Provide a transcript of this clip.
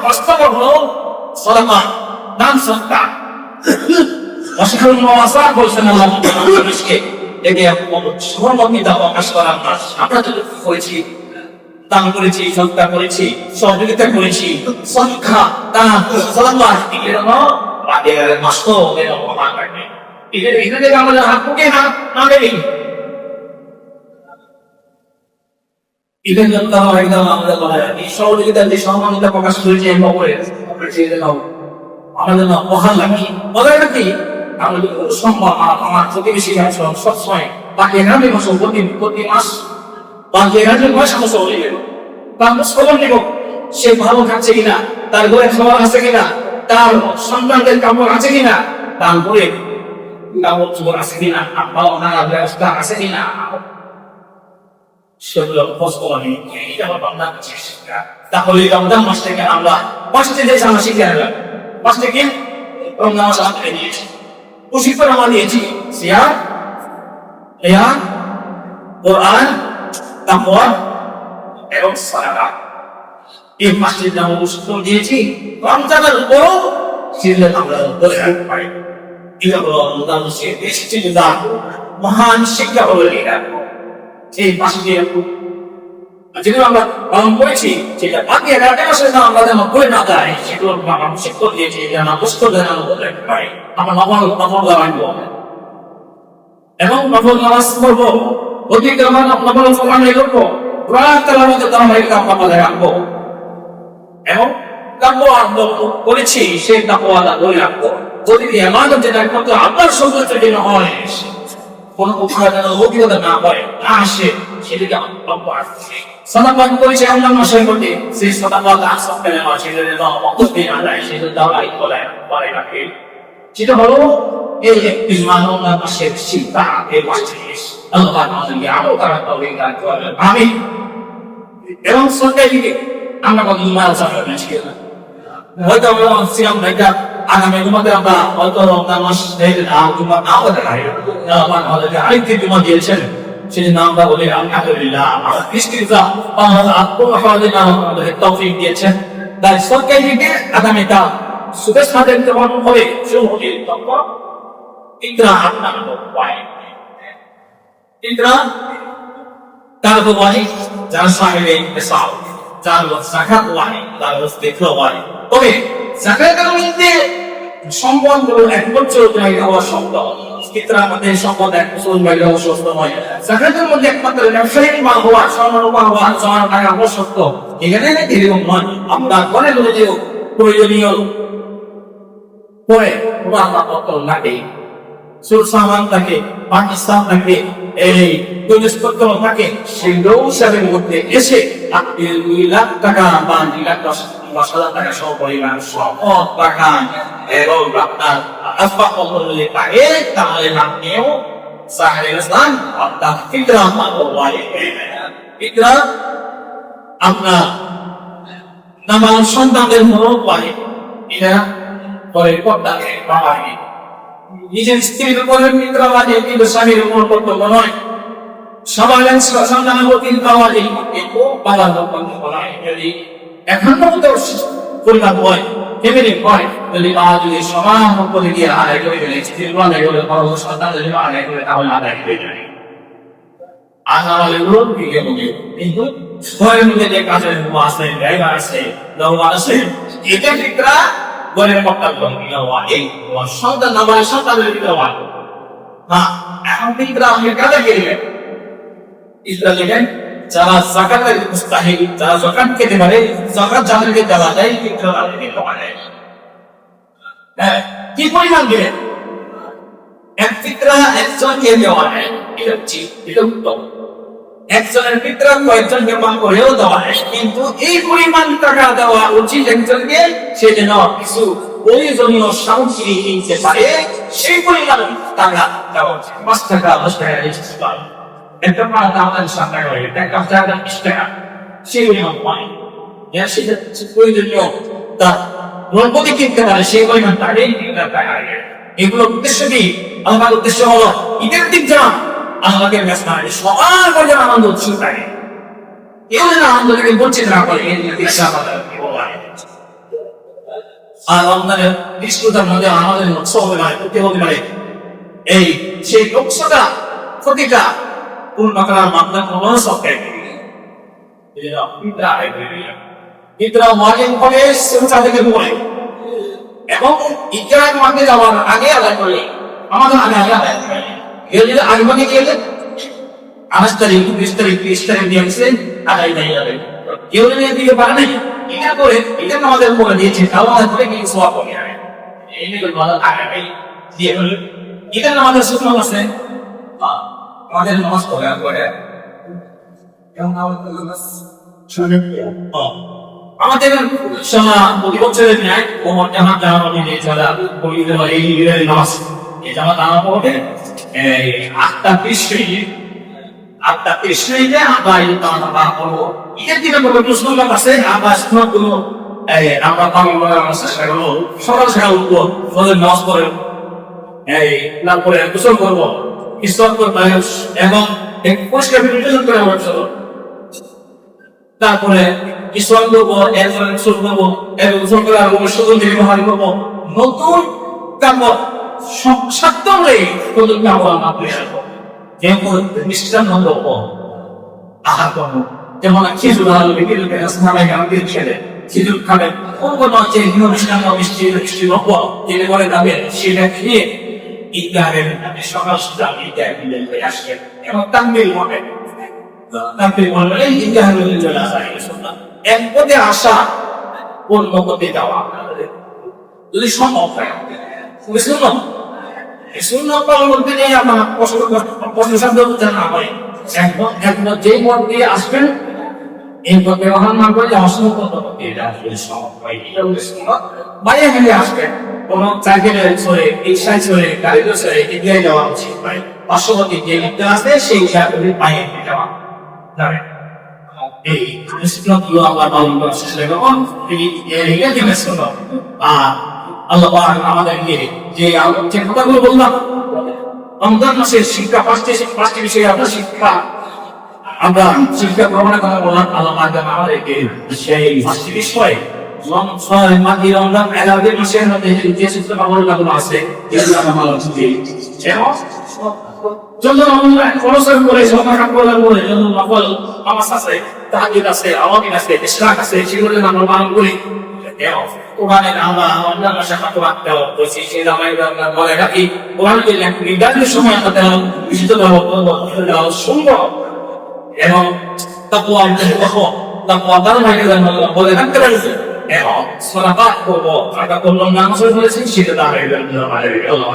বাস্তব হলো সালামা দান সদকা ওয়াশকুর মুওয়াসা বলছেন আল্লাহ মানুষকে একে সহমতি দাও আকাশ করার মাস আমরা তো করেছি দান করেছি সদকা করেছি সহযোগিতা করেছি সদকা দান সালামা এর বাদে মাসও এর অপমান করে এখানে থেকে আমাদের হাতকে হাত না দেই ইভেন আল্লাহ একদম আমাদের বলা এই সহযোগিতা যে সহমতিতা প্রকাশ করেছে এই মহলে আমাদের না মহান লাগে বলে নাকি আমাদের সম্ভব আমার প্রতিবেশী সবসময় বাকি 11 মাস প্রতি মাস বাকি 11 মাস আমরা চলে গেল তার খবর নেব সে ভালো খাচ্ছে কিনা তার ঘরে খাবার আছে কিনা তার সন্তানদের কাপড় আছে কিনা তারপরে কাপড় চোপড় আছে কিনা বা ওনার ব্যবস্থা আছে কিনা সেগুলো খোঁজ করা নেই এটা আমার বাংলা তাহলে রমজান মাস থেকে আমরা পাঁচটি দেশ আমরা শিখে আসলাম পাঁচটি কি রমজান মাস আমরা দিয়েছি খুশি করে আমরা দিয়েছি সিয়াম কিয়াম কোরআন তাকওয়া এবং সালাত এই পাঁচটি নাম উৎসব দিয়েছি রমজানের উপরও সিলেট আমরা ধরে রাখতে পারি এটা হলো রমজান মাসের বেশি চিন্তা মহান শিক্ষা হলো এটা এই পাঁচটি যেগুলো আমরা পালন করেছি সেটা বাকি 11টা মাসের নাম আমরা যেন করে না যায় সেগুলো আমরা শিক্ষা দিয়েছি যেন বুঝতে যেন রাখতে পারি আমরা নফল লাগাইব এবং নফল নামাজ পড়বো অধিক আমার নফল সম্মান করবো কোরআন তেলাওয়াত আমরা রাখবো এবং তাকওয়া করেছি সেই তাকওয়া ধরে রাখবো যদি ইবাদত যেটা একমাত্র আল্লাহর সন্তুষ্টির জন্য হয় কোন উপকার যেন অভিজ্ঞতা না হয় না আসে সেদিকে আমরা সাদাকা করেছি আমরা মাসের মধ্যে সেই সাদাকা আসল পেলে মাসে যদি অবশ্যই না যায় সেটা দাওয়াই বলে পারে না কি যেটা হলো এই একটি মানব মাসের শিক্ষা এই মাসে আল্লাহ আমাদেরকে আরো তারা তৌফিক দান করেন আমিন এবং সন্ধ্যায় দিকে আমরা কত মাল চালাতে পেরেছি হয়তো আমরা সিয়াম দেখা আগামী জুমাতে আমরা হয়তো রমজান মাস জুমা নাও হতে পারি আমার আমাদেরকে আরেকটি জুমা দিয়েছেন সেটি নামটা বলে আলহামদুলিল্লাহ আমার কৃষ্টিতা আমাদের তৌফিক দিয়েছেন তাই সরকারি দিকে আগামীটা শুভেচ্ছা দিতে হবে শুভদিন তখন ইকরা আপনার উপায় ইকরা তার বলি যারা সাহেবে ইসলাম যার জাকাত ওয়ানি তার দেখলো ওয়ানি তবে জাকাতের মধ্যে সম্পদগুলো এক বছর বাইরে হওয়া সম্ভব ফিতরা মধ্যে সম্পদ এক বছর বাইরে হওয়া সত্য নয় জাকাতের মধ্যে একমাত্র ব্যবসায়িক মাল হওয়া স্বর্ণরূপা হওয়া জমা টাকা হওয়া সত্য এখানে এরকম নয় আমরা ঘরে ঘরে যে প্রয়োজনীয় পরে আল্লাহ কত লাগে সুর সামান থাকে পাকিস্তান থাকে এই জিনিসপত্র থাকে সেগুলো হিসাবের মধ্যে এসে আপনি 2 লাখ টাকা বা 2 লাখ 10,000 টাকা সহ পরিমাণ সম্পদ টাকা এবং আপনার আসবাব বদলে পারে তাহলে আপনিও সাহেব ইসলাম আপনার ফিতরা ফিতরা আপনার নামাজ সন্তানদের মনোর পারে এরা পরে পর্দা পাওয়ায় নিজের স্ত্রীর উপরে ফিতরা বাজে কিন্তু স্বামীর উপর কর্তব্য নয় সবাই সন্তানের প্রতি পাওয়া এই পালার যদি এখন পরিবার হয় ফ্যামিলি হয় যদি মা যদি সমান করে দিয়ে আদায় করে ফেলে সন্তান যদি আদায় করে তাহলে আদায় হয়ে যায় আর আমাদের লোক কিন্তু শহরের মধ্যে যে কাজের আছে জায়গা আছে লোক আছে এটা ফিতরা ঘরের কর্তব্য এই সন্তান আমার সন্তানের দিকে হ্যাঁ এখন ফিতরা আমাকে কাজে গেলে ইসলামের যারা যাকাতের মুস্তাহিক যারা যাকাত খেতে পারে যাকাত যাদেরকে দেওয়া যায় ফিতরা তাদেরকে দেওয়া যায় হ্যাঁ কি পরিমাণ দেবেন এক ফিতরা একজনকে দেওয়া হয় এটা উত্তম একজনের ফিতরা কয়েকজনকে পান করেও দেওয়া হয় কিন্তু এই পরিমাণ টাকা দেওয়া উচিত একজনকে সে যেন কিছু প্রয়োজনীয় সামগ্রী কিনতে পারে সেই পরিমাণ টাকা দেওয়া উচিত 5 টাকা 10 টাকা রেজিস্ট্রি একটা মাল দামের সামনে রয়ে একটা টাকা 20 টাকা সেই পরিমাণ পায় সেটা প্রয়োজনীয় তার দ্রব্যকে কিনতে পারে সেই পরিমাণ টাকাই এগুলো উদ্দেশ্য কি আমার উদ্দেশ্য হলো ঈদের দিন যান আমাদের ব্যস্ত হয় সবার মধ্যে আনন্দ উৎসব থাকে কেউ যেন আনন্দকে বঞ্চিত না করে এই নির্দেশ আমাদের আর রমজানের নিষ্ঠুরতার মধ্যে আমাদের লক্ষ্য হবে মানে ক্ষতি হবে মানে এই সেই লক্ষ্যটা ক্ষতিটা পূর্ণ করার মাধ্যমে কোনো সরকার ইতরা ওয়াজিব করে সেটা থেকে বলে এবং ইকরার মাঝে যাওয়ার আগে আদায় করলে আমাদের আগে আগে আদায় করে যদি আগে ভাগে গেলে 28 তারিখ 20 তারিখ 30 তারিখ দিয়েছেন আদায় নাই যাবে কেউ নিয়ে দিতে পারে নাই এটা করে এটা আমাদের বলে দিয়েছে তাও আমাদের থেকে কিছু সওয়াব হবে এই নিয়ে বলা আগে দিয়ে হলো এটা আমাদের সুন্নাত আছে আমাদের নামাজ পড়া করে এবং আমাদের নামাজ আমাদের প্রতি বছরের ন্যায় ওমর জামাত জামা নিয়ে চলা পড়িতে হয় এই ঈদের নামাজ এই জামাত নামাজ পড়ে এই 8টা 30 আমরা এই নামাজ পড়বো ঈদের দিনে কোনো প্রশ্ন আছে আমরা শুনো আমরা বাংলা আছে সেগুলো সকাল সকাল উঠবো ফজর নামাজ পড়ে এই তারপরে গোসল করবো ইসলাম করবো এবং পরিষ্কার বিবেচনা করে আমার তারপরে ইসলাম করবো এরপরে গোসল করবো এবং গোসল করে আর সুগন্ধি ব্যবহার করবো নতুন কাপড় সত্যি নতুন কাপড় আমরা পরে আসবো যেমন মিষ্টান্ন দেবো আহার করবো যেমন খেজুর আলু বিক্রি করে স্নানে গামদের ছেলে খেজুর খাবে কোন যে মিষ্টান্ন মিষ্টি মিষ্টি নব্য যেটা করে যাবে সেটা খেয়ে ঈদগাহের সকাল সকাল ঈদগাহ মিলে হয়ে আসবে এবং তাকবীর হবে তাকবীর বলবে এই ঈদগাহের মধ্যে চলে আসা এক পদে আসা অন্য পদে যাওয়া যদি সম্ভব হয় শুনুন সুন্নাত পালন করতে নিয়ে আমার প্রশংসা জানা হয় একদম যে মত দিয়ে আসবেন এই পথ ব্যবহার না করে অসংখ্য এটা আসলে সম্ভব হয় এটা হচ্ছে সুন্নাত বাইরে গেলে আসবেন কোন সাইকেলে চলে রিক্সায় চলে গাড়িতে চলে এগিয়ে যাওয়া উচিত হয় পার্শ্ববর্তী যে লিখতে আছে সেই জায়গাগুলি পায়ে যাওয়া যাবে এই সুন্নাতগুলো আল্লাহ পালন করা শেষে এবং এই জিনিস হলো আল্লাহ আমাদেরকে যে কথাগুলো বললাম রমজান মাসের শিক্ষা পাঁচটি বিষয়ে আমরা শিক্ষা গ্রহণের কথা বললাম আল্লাহ আমাদেরকে সেই পাঁচটি বিষয় রমজান 11 মাসের মধ্যে যে শিক্ষা গ্রহণগুলো আছে এগুলো আমরা জন্য অনুসরণ করে সমাধান করার পরে জন্য নকল নামাজ আছে তাহাজ্জুদ আছে আওয়ামিন আছে ইশরাক আছে সেগুলো আমরা পালন করি কোরআনের আমরা রমজান মাসে কোরআন তেলাওয়াত করছি সেই জামাই আমরা বলে রাখি কোরআনকে নির্ধারিত সময় আমরা তেলাওয়াত বিশুদ্ধ তেলাওয়াত শুনবো এবং তাকওয়া দ্বারা বলে রাখতে পারছি এবং সালাত করবো আমরা করলাম নামাজ পড়েছি সেটা দাঁড়িয়ে আল্লাহ